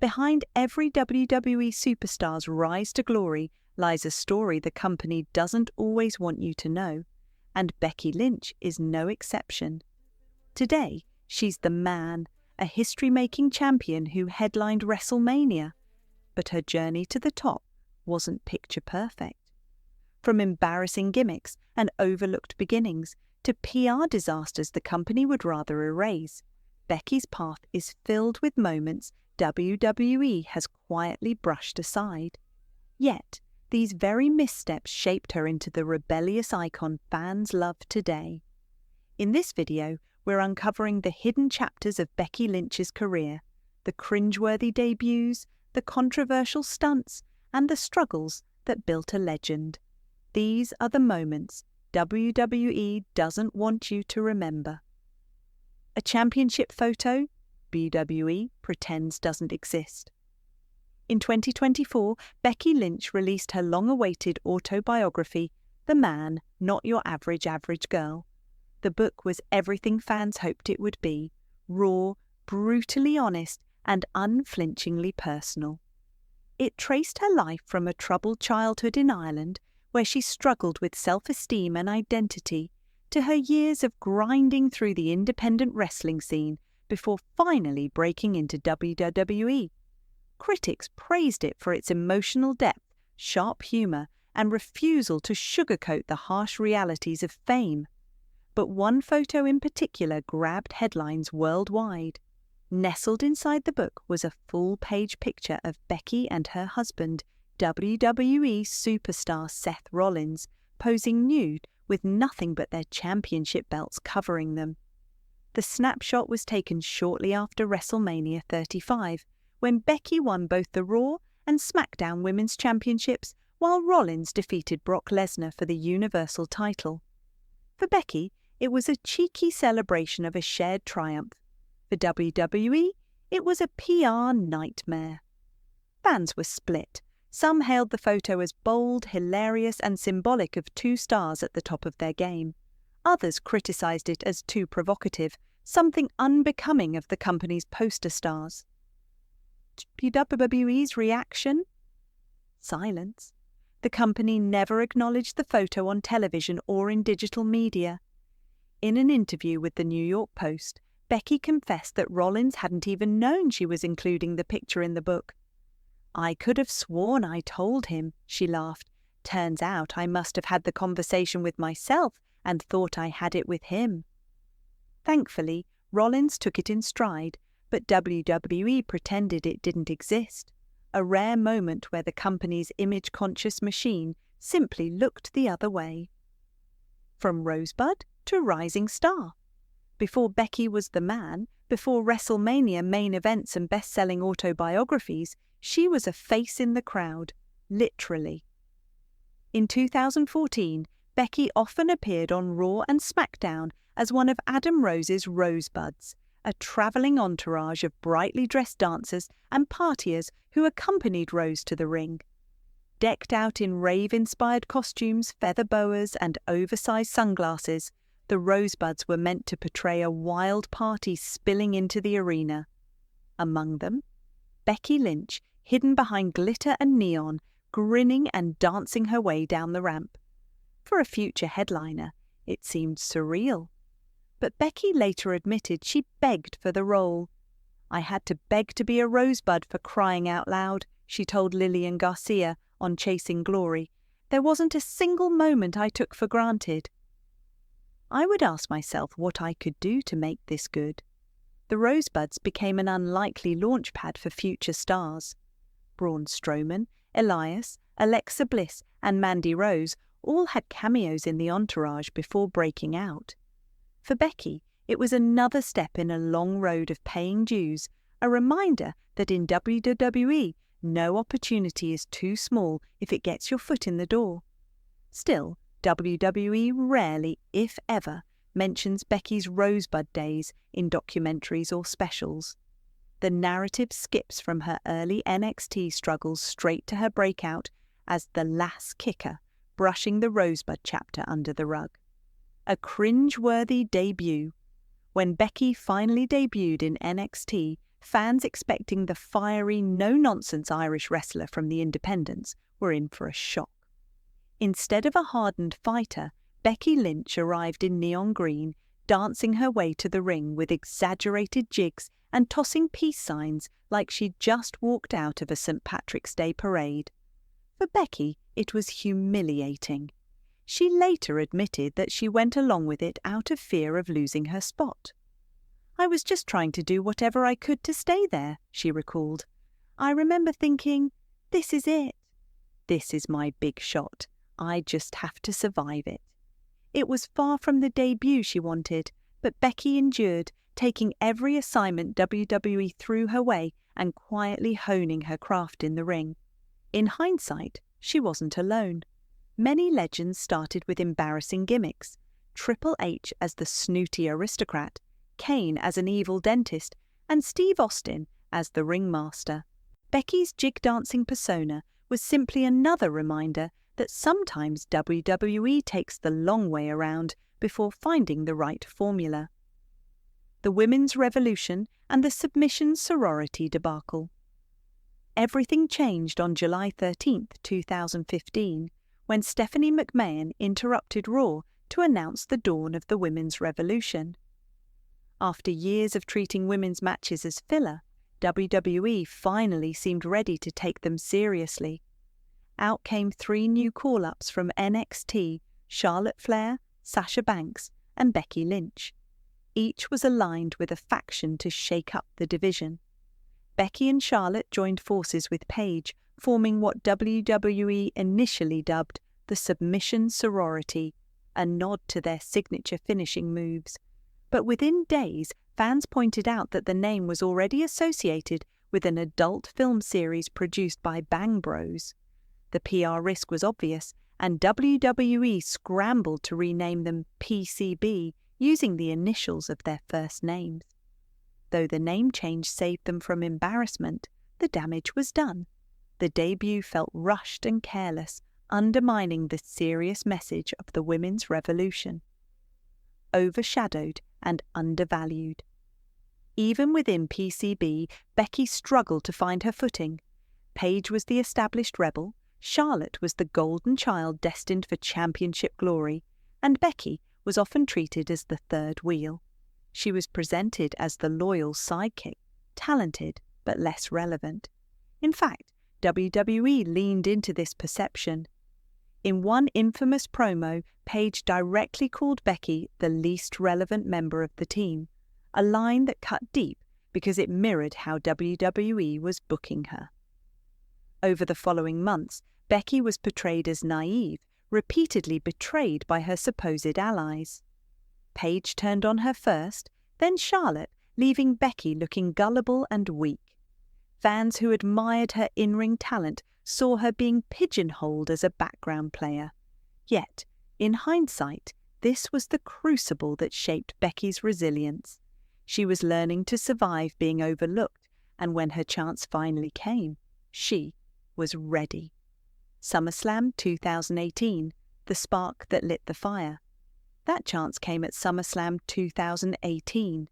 Behind every WWE superstar's rise to glory lies a story the company doesn't always want you to know, and Becky Lynch is no exception. Today, she's the man, a history-making champion who headlined WrestleMania, but her journey to the top wasn't picture perfect. From embarrassing gimmicks and overlooked beginnings to PR disasters the company would rather erase, Becky's path is filled with moments WWE has quietly brushed aside. Yet, these very missteps shaped her into the rebellious icon fans love today. In this video, we're uncovering the hidden chapters of Becky Lynch's career, the cringeworthy debuts, the controversial stunts, and the struggles that built a legend. These are the moments WWE doesn't want you to remember. A championship photo WWE pretends doesn't exist. In 2024, Becky Lynch released her long-awaited autobiography, The Man, Not Your Average Girl. The book was everything fans hoped it would be, raw, brutally honest, and unflinchingly personal. It traced her life from a troubled childhood in Ireland, where she struggled with self-esteem and identity, to her years of grinding through the independent wrestling scene before finally breaking into WWE. Critics praised it for its emotional depth, sharp humor, and refusal to sugarcoat the harsh realities of fame. But one photo in particular grabbed headlines worldwide. Nestled inside the book was a full-page picture of Becky and her husband, WWE superstar Seth Rollins, posing nude with nothing but their championship belts covering them. The snapshot was taken shortly after WrestleMania 35, when Becky won both the Raw and SmackDown Women's Championships, while Rollins defeated Brock Lesnar for the Universal title. For Becky, it was a cheeky celebration of a shared triumph. For WWE, it was a PR nightmare. Fans were split. Some hailed the photo as bold, hilarious, and symbolic of two stars at the top of their game. Others criticized it as too provocative, something unbecoming of the company's poster stars. WWE's reaction? Silence. The company never acknowledged the photo on television or in digital media. In an interview with the New York Post, Becky confessed that Rollins hadn't even known she was including the picture in the book. "I could have sworn I told him," she laughed. "Turns out I must have had the conversation with myself and thought I had it with him." Thankfully, Rollins took it in stride, but WWE pretended it didn't exist, a rare moment where the company's image-conscious machine simply looked the other way. From Rosebud to rising star. Before Becky was the man, before WrestleMania main events and best-selling autobiographies, she was a face in the crowd, literally. In 2014, Becky often appeared on Raw and SmackDown as one of Adam Rose's Rosebuds, a traveling entourage of brightly dressed dancers and partiers who accompanied Rose to the ring. Decked out in rave-inspired costumes, feather boas, and oversized sunglasses, the Rosebuds were meant to portray a wild party spilling into the arena. Among them, Becky Lynch, hidden behind glitter and neon, grinning and dancing her way down the ramp. For a future headliner, it seemed surreal. But Becky later admitted she begged for the role. "I had to beg to be a Rosebud for crying out loud," she told Lillian Garcia on Chasing Glory. "There wasn't a single moment I took for granted." I would ask myself what I could do to make this good. The Rosebuds became an unlikely launchpad for future stars. Braun Strowman, Elias, Alexa Bliss, and Mandy Rose all had cameos in the entourage before breaking out. For Becky, it was another step in a long road of paying dues, a reminder that in WWE, no opportunity is too small if it gets your foot in the door. Still, WWE rarely, if ever, mentions Becky's Rosebud days in documentaries or specials. The narrative skips from her early NXT struggles straight to her breakout as the Lass Kicker, brushing the Rosebud chapter under the rug. A cringe-worthy debut. When Becky finally debuted in NXT, fans expecting the fiery, no-nonsense Irish wrestler from the independents were in for a shock. Instead of a hardened fighter, Becky Lynch arrived in neon green, dancing her way to the ring with exaggerated jigs and tossing peace signs like she'd just walked out of a St. Patrick's Day parade. For Becky, it was humiliating. She later admitted that she went along with it out of fear of losing her spot. "I was just trying to do whatever I could to stay there," she recalled. "I remember thinking, this is it. This is my big shot. I just have to survive it." It was far from the debut she wanted, but Becky endured, taking every assignment WWE threw her way and quietly honing her craft in the ring. In hindsight, she wasn't alone. Many legends started with embarrassing gimmicks. Triple H as the snooty aristocrat, Kane as an evil dentist, and Steve Austin as the ringmaster. Becky's jig-dancing persona was simply another reminder that sometimes WWE takes the long way around before finding the right formula. The Women's Revolution and the Submission Sorority debacle. Everything changed on July 13, 2015, when Stephanie McMahon interrupted Raw to announce the dawn of the Women's Revolution. After years of treating women's matches as filler, WWE finally seemed ready to take them seriously. Out came 3 new call-ups from NXT: Charlotte Flair, Sasha Banks, and Becky Lynch. Each was aligned with a faction to shake up the division. Becky and Charlotte joined forces with Paige, forming what WWE initially dubbed the Submission Sorority, a nod to their signature finishing moves. But within days, fans pointed out that the name was already associated with an adult film series produced by Bang Bros. The PR risk was obvious, and WWE scrambled to rename them PCB using the initials of their first names. Though the name change saved them from embarrassment, the damage was done. The debut felt rushed and careless, undermining the serious message of the women's revolution. Overshadowed and undervalued. Even within PCB, Becky struggled to find her footing. Paige was the established rebel, Charlotte was the golden child destined for championship glory, and Becky was often treated as the third wheel. She was presented as the loyal sidekick, talented but less relevant. In fact, WWE leaned into this perception. In one infamous promo, Paige directly called Becky the least relevant member of the team, a line that cut deep because it mirrored how WWE was booking her. Over the following months, Becky was portrayed as naive, repeatedly betrayed by her supposed allies. Paige turned on her first, then Charlotte, leaving Becky looking gullible and weak. Fans who admired her in-ring talent saw her being pigeonholed as a background player. Yet, in hindsight, this was the crucible that shaped Becky's resilience. She was learning to survive being overlooked, and when her chance finally came, she was ready. SummerSlam 2018, the spark that lit the fire. That chance came at SummerSlam 2018.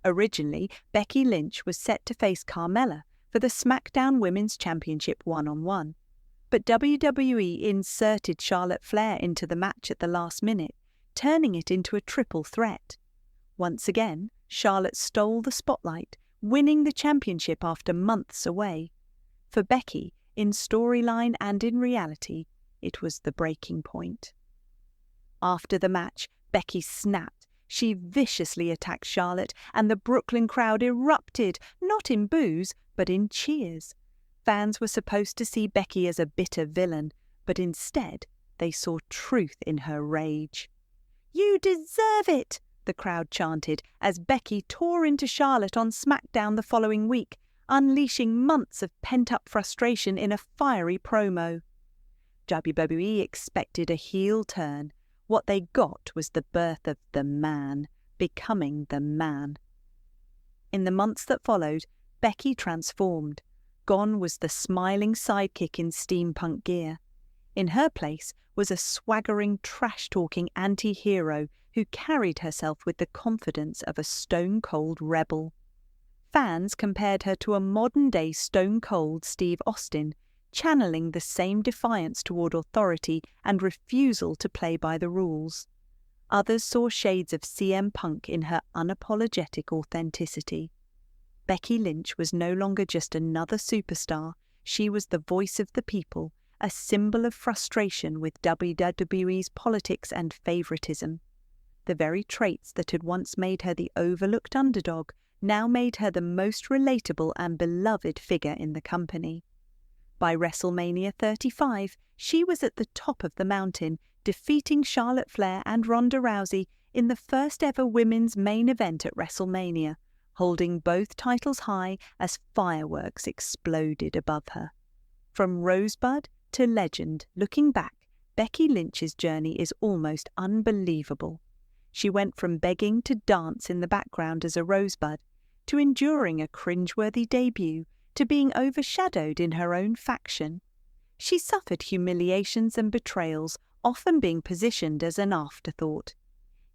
Originally, Becky Lynch was set to face Carmella for the SmackDown Women's Championship one-on-one. But WWE inserted Charlotte Flair into the match at the last minute, turning it into a triple threat. Once again, Charlotte stole the spotlight, winning the championship after months away. For Becky, in storyline and in reality, it was the breaking point. After the match, Becky snapped. She viciously attacked Charlotte, and the Brooklyn crowd erupted, not in boos, but in cheers. Fans were supposed to see Becky as a bitter villain, but instead they saw truth in her rage. "You deserve it!" the crowd chanted as Becky tore into Charlotte on SmackDown the following week, unleashing months of pent-up frustration in a fiery promo. WWE expected a heel turn. What they got was the birth of the man, becoming the man. In the months that followed, Becky transformed. Gone was the smiling sidekick in steampunk gear. In her place was a swaggering, trash-talking anti-hero who carried herself with the confidence of a stone-cold rebel. Fans compared her to a modern-day stone-cold Steve Austin, channeling the same defiance toward authority and refusal to play by the rules. Others saw shades of CM Punk in her unapologetic authenticity. Becky Lynch was no longer just another superstar, she was the voice of the people, a symbol of frustration with WWE's politics and favoritism. The very traits that had once made her the overlooked underdog now made her the most relatable and beloved figure in the company. By WrestleMania 35, she was at the top of the mountain, defeating Charlotte Flair and Ronda Rousey in the first ever women's main event at WrestleMania, holding both titles high as fireworks exploded above her. From Rosebud to legend, looking back, Becky Lynch's journey is almost unbelievable. She went from begging to dance in the background as a Rosebud, to enduring a cringeworthy debut, to being overshadowed in her own faction. She suffered humiliations and betrayals, often being positioned as an afterthought.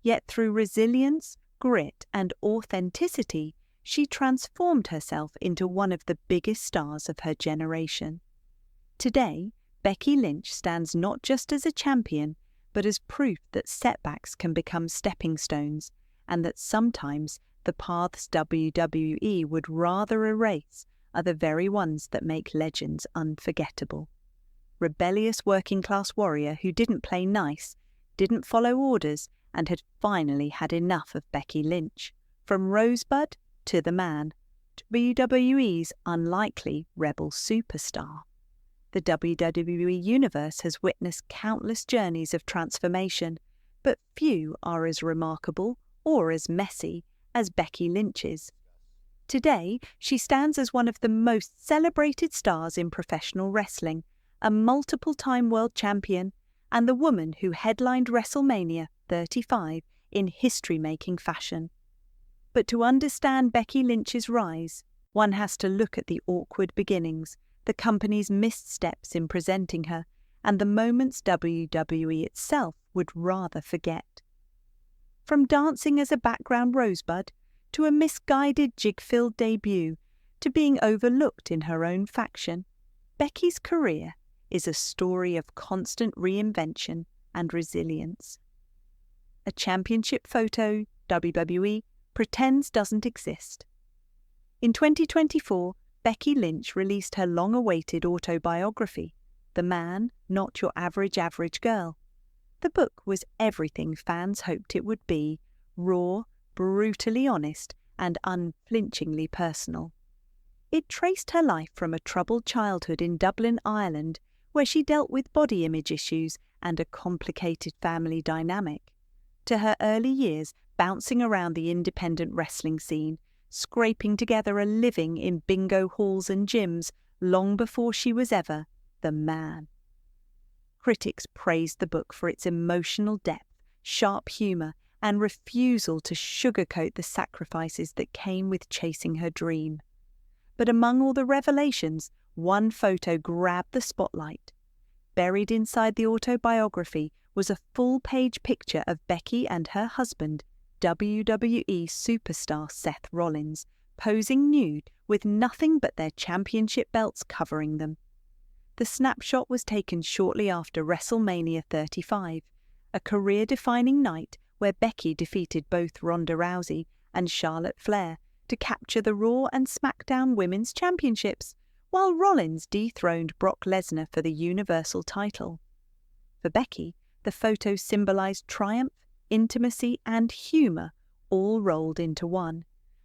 Yet through resilience, grit, and authenticity, she transformed herself into one of the biggest stars of her generation. Today, Becky Lynch stands not just as a champion, but as proof that setbacks can become stepping stones, and that sometimes the paths WWE would rather erase are the very ones that make legends unforgettable. Rebellious working-class warrior who didn't play nice, didn't follow orders, and had finally had enough of Becky Lynch. From Rosebud to the man, WWE's unlikely rebel superstar. The WWE universe has witnessed countless journeys of transformation, but few are as remarkable or as messy as Becky Lynch's. Today, she stands as one of the most celebrated stars in professional wrestling, a multiple-time world champion, and the woman who headlined WrestleMania 35 in history-making fashion. But to understand Becky Lynch's rise, one has to look at the awkward beginnings, the company's missteps in presenting her, and the moments WWE itself would rather forget. From dancing as a background Rosebud, to a misguided jig-filled debut, to being overlooked in her own faction, Becky's career is a story of constant reinvention and resilience. A championship photo WWE pretends doesn't exist. In 2024, Becky Lynch released her long-awaited autobiography, The Man, Not Your Average Girl. The book was everything fans hoped it would be, raw, brutally honest, and unflinchingly personal. It traced her life from a troubled childhood in Dublin, Ireland, where she dealt with body image issues and a complicated family dynamic, to her early years bouncing around the independent wrestling scene, scraping together a living in bingo halls and gyms long before she was ever the man. Critics praised the book for its emotional depth, sharp humour, and refusal to sugarcoat the sacrifices that came with chasing her dream. But among all the revelations, one photo grabbed the spotlight. Buried inside the autobiography was a full-page picture of Becky and her husband, WWE superstar Seth Rollins, posing nude with nothing but their championship belts covering them. The snapshot was taken shortly after WrestleMania 35, a career-defining night where Becky defeated both Ronda Rousey and Charlotte Flair to capture the Raw and SmackDown Women's Championships, while Rollins dethroned Brock Lesnar for the Universal title. For Becky, the photo symbolized triumph, intimacy, and humor all rolled into one.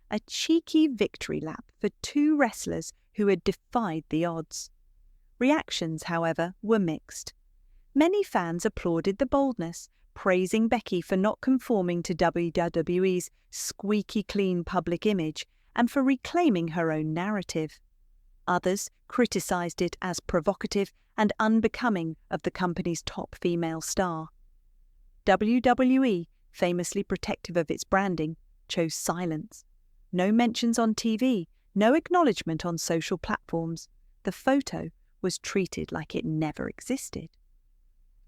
A cheeky victory lap for two wrestlers who had defied the odds. Reactions, however, were mixed. Many fans applauded the boldness, praising Becky for not conforming to WWE's squeaky clean public image and for reclaiming her own narrative. Others criticized it as provocative and unbecoming of the company's top female star. WWE, famously protective of its branding, chose silence. No mentions on TV, no acknowledgement on social platforms. The photo was treated like it never existed.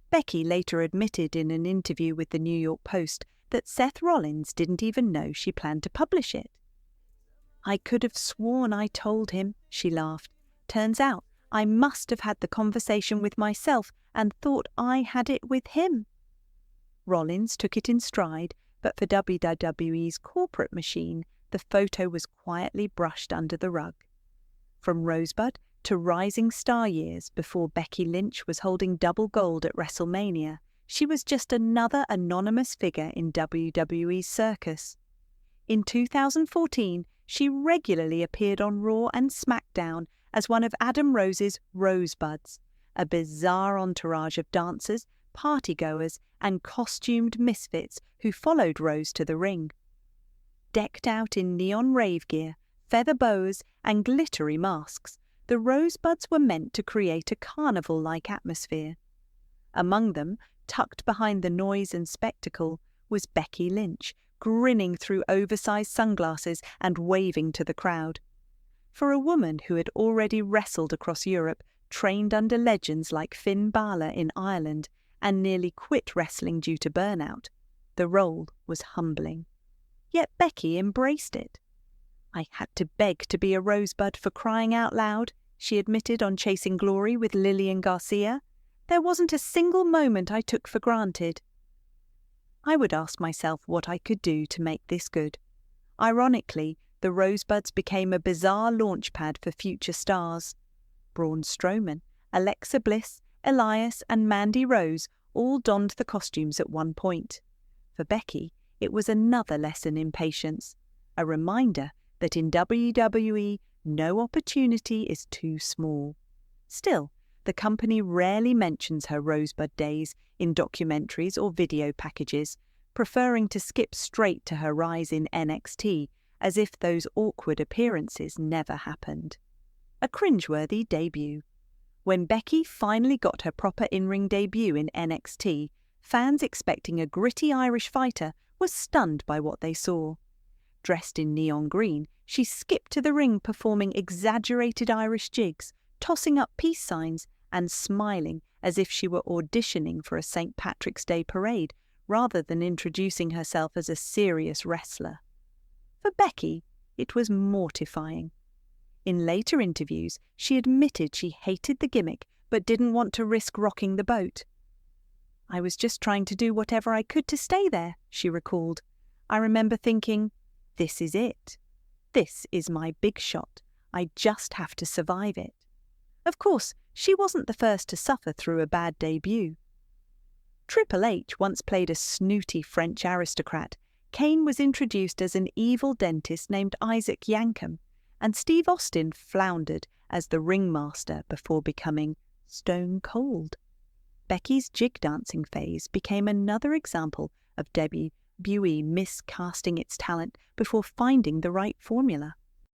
Becky later admitted in an interview with the New York Post that Seth Rollins didn't even know she planned to publish it. "I could have sworn I told him," she laughed. "Turns out I must have had the conversation with myself and thought I had it with him." Rollins took it in stride, but for WWE's corporate machine, the photo was quietly brushed under the rug. From Rosebud to rising star years before Becky Lynch was holding double gold at WrestleMania, she was just another anonymous figure in WWE's circus. In 2014, she regularly appeared on Raw and SmackDown as one of Adam Rose's Rosebuds, a bizarre entourage of dancers, partygoers, and costumed misfits who followed Rose to the ring. Decked out in neon rave gear, feather bows, and glittery masks, the Rosebuds were meant to create a carnival-like atmosphere. Among them, tucked behind the noise and spectacle, was Becky Lynch, grinning through oversized sunglasses and waving to the crowd. For a woman who had already wrestled across Europe, trained under legends like Finn Balor in Ireland, and nearly quit wrestling due to burnout, the role was humbling. Yet Becky embraced it. "I had to beg to be a Rosebud, for crying out loud," she admitted on Chasing Glory with Lillian Garcia. "There wasn't a single moment I took for granted." I would ask myself what I could do to make this good. Ironically, the Rosebuds became a bizarre launchpad for future stars. Braun Strowman, Alexa Bliss, Elias, and Mandy Rose all donned the costumes at one point. For Becky, it was another lesson in patience, a reminder that in WWE, no opportunity is too small. Still, the company rarely mentions her Rosebud days in documentaries or video packages, preferring to skip straight to her rise in NXT as if those awkward appearances never happened. A cringeworthy debut. When Becky finally got her proper in-ring debut in NXT, fans expecting a gritty Irish fighter were stunned by what they saw. Dressed in neon green, she skipped to the ring performing exaggerated Irish jigs, tossing up peace signs, and smiling as if she were auditioning for a St. Patrick's Day parade rather than introducing herself as a serious wrestler. For Becky, it was mortifying. In later interviews, she admitted she hated the gimmick but didn't want to risk rocking the boat. "I was just trying to do whatever I could to stay there," she recalled. "I remember thinking, this is it. This is my big shot. I just have to survive it." Of course, she wasn't the first to suffer through a bad debut. Triple H once played a snooty French aristocrat. Kane was introduced as an evil dentist named Isaac Yankem, and Steve Austin floundered as the ringmaster before becoming Stone Cold. Becky's jig dancing phase became another example of WWE miscasting its talent before finding the right formula.